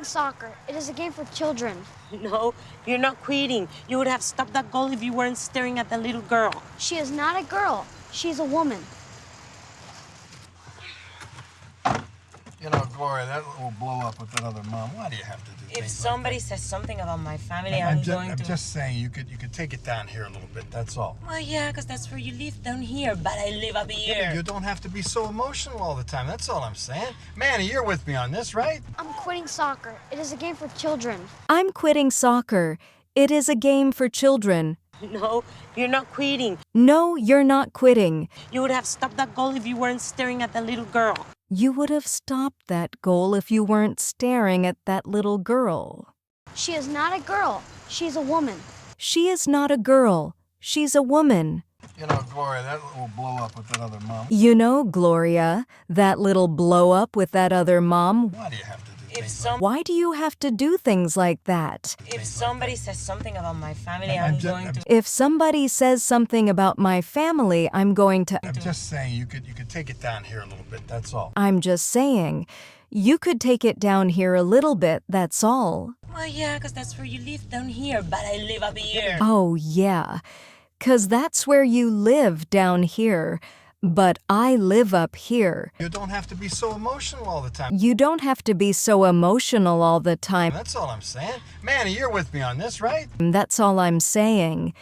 quitting soccer. It is a game for children. No, you're not quitting. You would have stopped that goal if you weren't staring at the little girl. She is not a girl. She is a woman. You know, Gloria, that will blow up with that other mom. Why do you have to do If things somebody like that? says something about my family, I'm just saying, you could take it down here a little bit, that's all. Well, yeah, because that's where you live, down here, but I live up Yeah, here. but you don't have to be so emotional all the time, that's all I'm saying. Manny, you're with me on this, right? I'm quitting soccer. It is a game for children. I'm quitting soccer. It is a game for children. No, you're not quitting. No, you're not quitting. You would have stopped that goal if you weren't staring at the little girl. You would have stopped that goal if you weren't staring at that little girl. She is not a girl. She's a woman. She is not a girl. She's a woman. You know, Gloria, that will blow up with that other mom. You know, Gloria, that little blow up with that other mom. Why do you have to do If things some- Why do you have to do things like that? If somebody says something about my family, I'm I'm ju- going to... If somebody says something about my family, I'm going to... I'm just saying, you could take it down here a little bit, that's all. I'm just saying. You could take it down here a little bit, that's all. Well, yeah, because that's where you live, down here, but I live up here. Oh, yeah. 'Cause that's where you live down here. But I live up here. You don't have to be so emotional all the time. You don't have to be so emotional all the time. That's all I'm saying. Manny, you're with me on this, right? That's all I'm saying.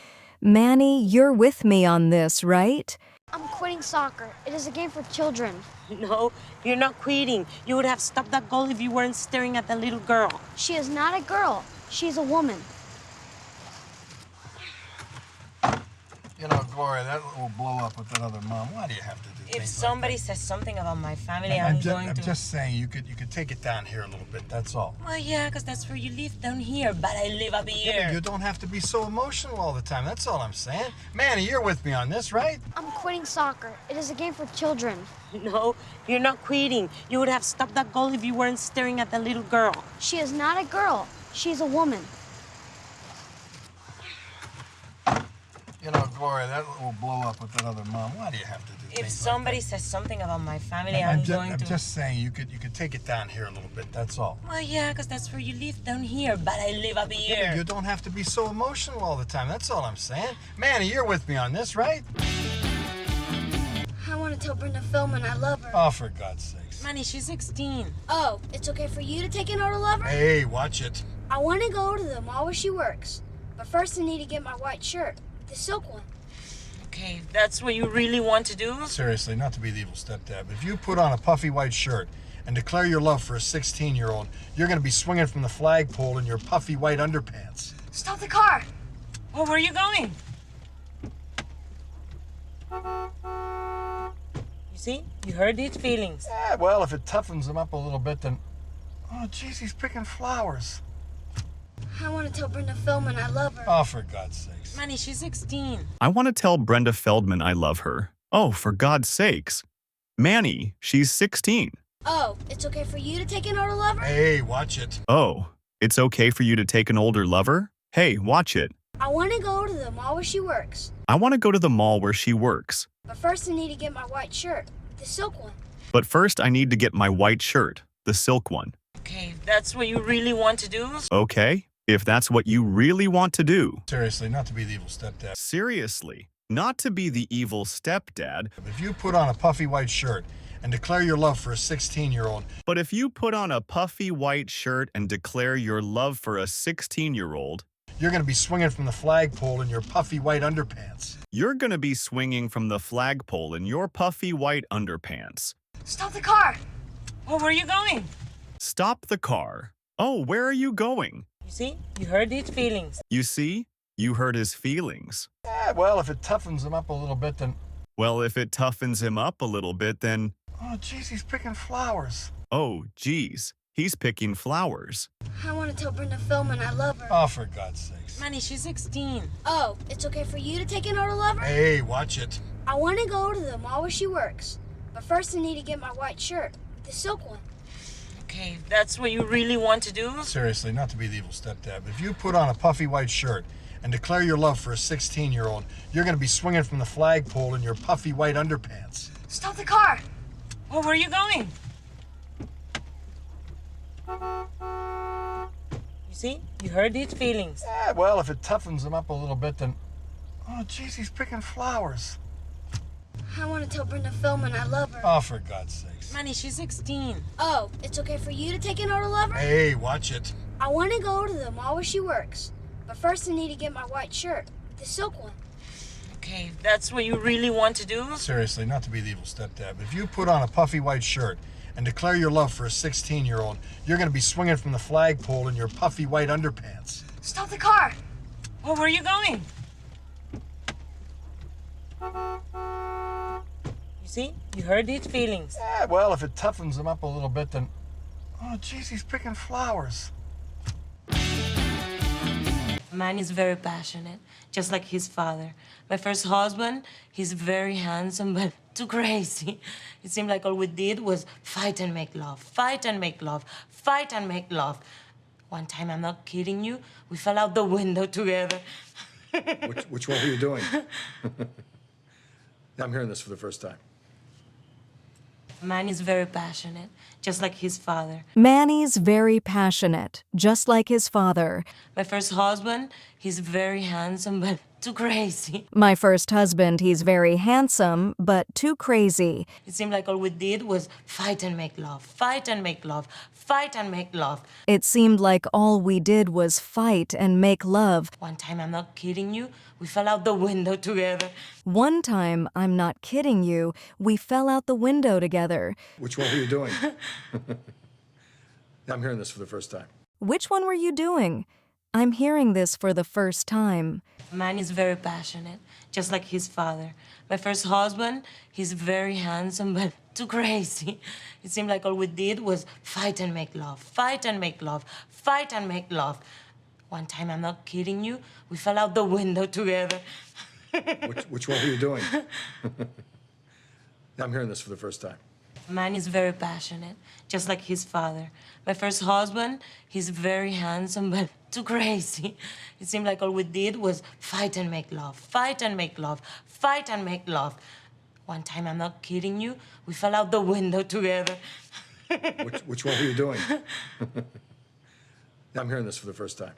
Manny, you're with me on this, right? I'm quitting soccer. It is a game for children. No, you're not quitting. You would have stopped that goal if you weren't staring at the little girl. She is not a girl. She's a woman. You know, Gloria, that will blow up with that other mom. Why do you have to do If things somebody like says something about my family, that? I'm going I'm to... just saying, you could take it down here a little bit, that's all. Well, yeah, because that's where you live, down here, but I live up here. You don't have to be so emotional all the time, that's all I'm saying. Manny, you're with me on this, right? I'm quitting soccer. It is a game for children. No, you're not quitting. You would have stopped that goal if you weren't staring at the little girl. She is not a girl. She's a woman. You know, Gloria, that will blow up with that other mom. Why do you have to do If things somebody like says something about my family, that? I'm going I'm to... just saying, you could take it down here a little bit, that's all. Well, yeah, because that's where you live, down here, but I live up here. You don't have to be so emotional all the time, that's all I'm saying. Manny, you're with me on this, right? I want to tell Brenda Philman I love her. Oh, for God's sakes. Manny, she's 16. Oh, it's okay for you to take an older lover? Hey, watch it. I want to go to the mall where she works. But first I need to get my white shirt, the silk one. Okay, if that's what you really want to do. Seriously, not to be the evil stepdad, but if you put on a puffy white shirt and declare your love for a 16-year-old, you're going to be swinging from the flagpole in your puffy white underpants. Stop the car! Oh, where are you going? You see? You heard these feelings. Yeah, well, if it toughens him up a little bit, then... Oh, jeez, he's picking flowers. I want to tell Brenda Philman I love her. Oh, for God's sakes. Manny, she's 16. I want to tell Brenda Feldman I love her. Oh, for God's sakes. Manny, she's 16. Oh, it's okay for you to take an older lover? Hey, watch it. Oh, it's okay for you to take an older lover? Hey, watch it. I want to go to the mall where she works. I want to go to the mall where she works. But first I need to get my white shirt, the silk one. But first I need to get my white shirt, the silk one. Okay, if that's what you really want to do. Okay, if that's what you really want to do. Seriously, not to be the evil stepdad, Seriously, not to be the evil stepdad, but if you put on a puffy white shirt and declare your love for a 16-year-old, but if you put on a puffy white shirt and declare your love for a 16-year-old, you're going to be swinging from the flagpole in your puffy white underpants. you're going to be swinging from the flagpole in your puffy white underpants. Stop the car! Oh, where are you going? Stop the car. Oh, where are you going? You see? You heard these feelings. You see? You hurt his feelings. Yeah, well, if it toughens him up a little bit, then... Well, if it toughens him up a little bit, then... Oh, jeez, he's picking flowers. Oh, geez, he's picking flowers. I want to tell Brenda Philman I love her. Oh, for God's sakes. Manny, she's 16. Oh, it's okay for you to take an older lover? Hey, watch it. I want to go to the mall where she works. But first I need to get my white shirt, the silk one. Okay, if that's what you really want to do. Seriously, not to be the evil stepdad, but if you put on a puffy white shirt and declare your love for a 16-year-old, you're going to be swinging from the flagpole in your puffy white underpants. Stop the car! Oh, where are you going? See? You hurt his feelings. Yeah, well, if it toughens him up a little bit, then... Oh, geez, he's picking flowers. I want to tell Brenda Philman I love her. Oh, for God's sakes. Manny, she's 16. Oh, it's okay for you to take an older lover? Hey, watch it. I want to go to the mall where she works. But first I need to get my white shirt. The silk one. Okay, if that's what you really want to do. Seriously, not to be the evil stepdad, but if you put on a puffy white shirt and declare your love for a 16-year-old, you're going to be swinging from the flagpole in your puffy white underpants. Stop the car. Oh, where are you going? You see? You hurt his feelings. Yeah, well, if it toughens him up a little bit, then... Oh, geez, he's picking flowers. Manny is very passionate, just like his father. My first husband, he's very handsome, but too crazy. It seemed like all we did was fight and make love, fight and make love, fight and make love. One time, I'm not kidding you, we fell out the window together. Which one were you doing? I'm hearing this for the first time. Manny is very passionate, just like his father. Manny's very passionate, just like his father. My first husband, he's very handsome, but too crazy. My first husband, he's very handsome, but too crazy. It seemed like all we did was fight and make love, fight and make love, fight and make love. It seemed like all we did was fight and make love. One time, I'm not kidding you, we fell out the window together. One time, I'm not kidding you, we fell out the window together. Which one were you doing? I'm hearing this for the first time. Which one were you doing? I'm hearing this for the first time. Manny is very passionate, just like his father. My first husband, he's very handsome, but too crazy. It seemed like all we did was fight and make love, fight and make love, fight and make love. One time, I'm not kidding you, we fell out the window together. Which one were you doing? I'm hearing this for the first time. Manny is very passionate, just like his father. My first husband, he's very handsome, but too crazy. It seemed like all we did was fight and make love, fight and make love, fight and make love. One time, I'm not kidding you, we fell out the window together. Which one were you doing? I'm hearing this for the first time.